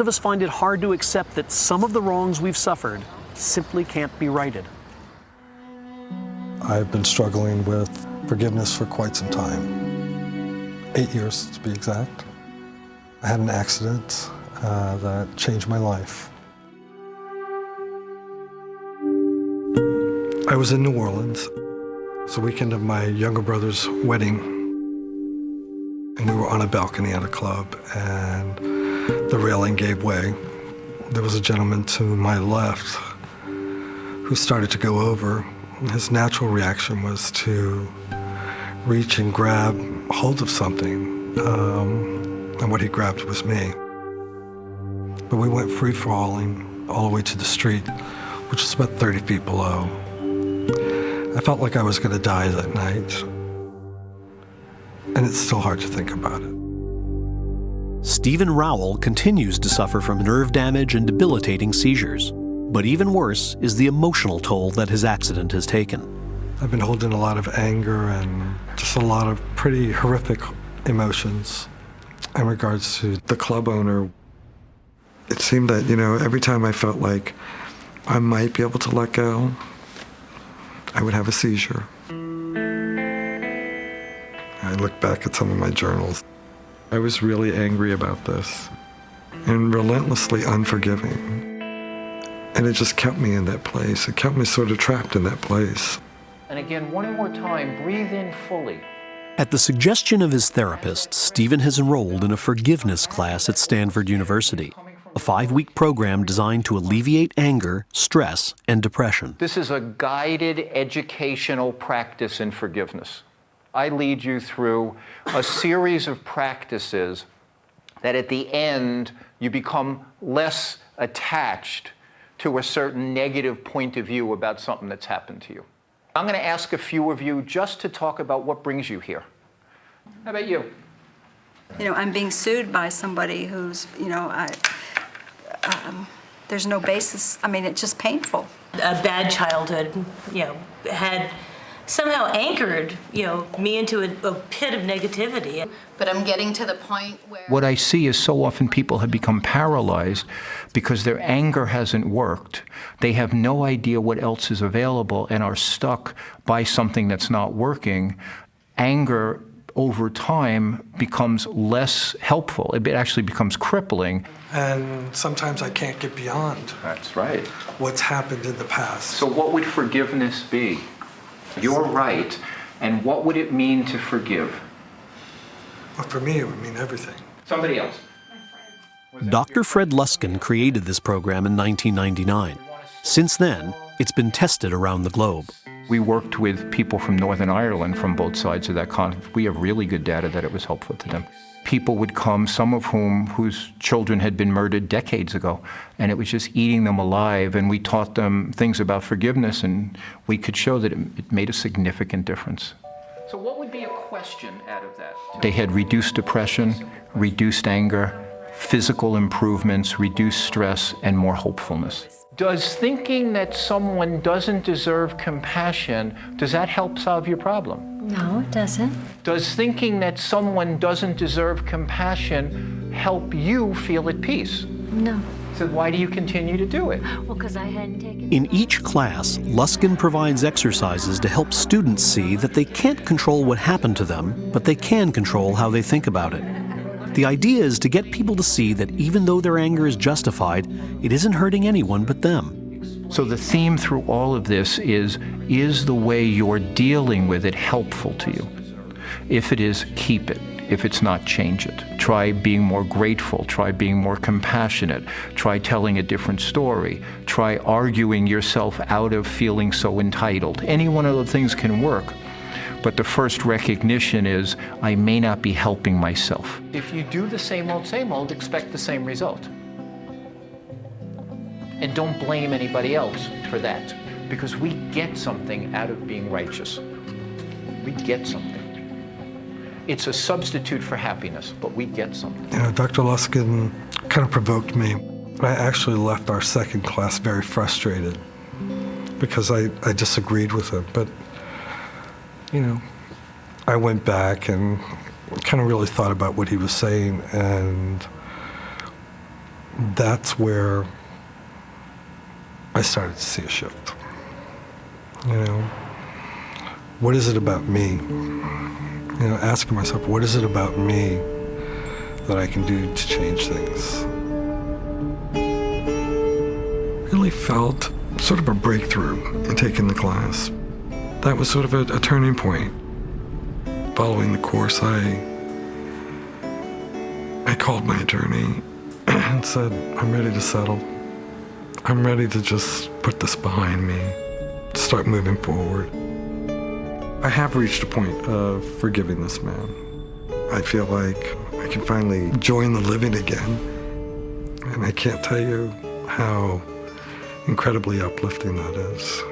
of us find it hard to accept that some of the wrongs we've suffered simply can't be righted. I've been struggling with forgiveness for quite some time. 8 years to be exact. I had an accident that changed my life. I was in New Orleans. It's the weekend of my younger brother's wedding. And we were on a balcony at a club, and the railing gave way. There was a gentleman to my left who started to go over. His natural reaction was to reach and grab hold of something, and what he grabbed was me. But we went free-falling all the way to the street, which was about 30 feet below. I felt like I was going to die that night, and it's still hard to think about it. Stephen Rowell continues to suffer from nerve damage and debilitating seizures. But even worse is the emotional toll that his accident has taken. I've been holding a lot of anger and just a lot of pretty horrific emotions in regards to the club owner. It seemed that, every time I felt like I might be able to let go, I would have a seizure. I look back at some of my journals. I was really angry about this and relentlessly unforgiving. And it just kept me in that place. It kept me sort of trapped in that place. And again, one more time, breathe in fully. At the suggestion of his therapist, Stephen has enrolled in a forgiveness class at Stanford University, a 5-week program designed to alleviate anger, stress, and depression. This is a guided educational practice in forgiveness. I lead you through a series of practices that at the end, you become less attached to a certain negative point of view about something that's happened to you. I'm going to ask a few of you just to talk about what brings you here. How about you? I'm being sued by somebody who's, there's no basis. It's just painful. A bad childhood, had somehow anchored, me into a pit of negativity. But I'm getting to the point where... What I see is so often people have become paralyzed because their anger hasn't worked. They have no idea what else is available and are stuck by something that's not working. Anger over time becomes less helpful. It actually becomes crippling. And sometimes I can't get beyond That's right. what's happened in the past. So what would forgiveness be? You're right. And what would it mean to forgive? Well, for me, it would mean everything. Somebody else. Dr. Fred Luskin created this program in 1999. Since then, it's been tested around the globe. We worked with people from Northern Ireland from both sides of that conflict. We have really good data that it was helpful to them. People would come, some of whose children had been murdered decades ago, and it was just eating them alive, and we taught them things about forgiveness, and we could show that it made a significant difference. So what would be a question out of that? They had reduced depression, reduced anger, physical improvements, reduced stress, and more hopefulness. Does thinking that someone doesn't deserve compassion, does that help solve your problem? No, it doesn't. Does thinking that someone doesn't deserve compassion help you feel at peace? No. So why do you continue to do it? Well, because I hadn't taken... In each class, Luskin provides exercises to help students see that they can't control what happened to them, but they can control how they think about it. The idea is to get people to see that even though their anger is justified, it isn't hurting anyone but them. So the theme through all of this is the way you're dealing with it helpful to you? If it is, keep it. If it's not, change it. Try being more grateful. Try being more compassionate. Try telling a different story. Try arguing yourself out of feeling so entitled. Any one of those things can work. But the first recognition is, I may not be helping myself. If you do the same old, expect the same result. And don't blame anybody else for that, because we get something out of being righteous. We get something. It's a substitute for happiness, but we get something. Dr. Luskin kind of provoked me. I actually left our second class very frustrated because I disagreed with him. But, I went back and kind of really thought about what he was saying, and that's where I started to see a shift. You know, what is it about me? You know, asking myself, what is it about me that I can do to change things? Really felt sort of a breakthrough in taking the class. That was sort of a turning point. Following the course, I called my attorney and said, I'm ready to settle. I'm ready to just put this behind me, start moving forward. I have reached a point of forgiving this man. I feel like I can finally join the living again. And I can't tell you how incredibly uplifting that is.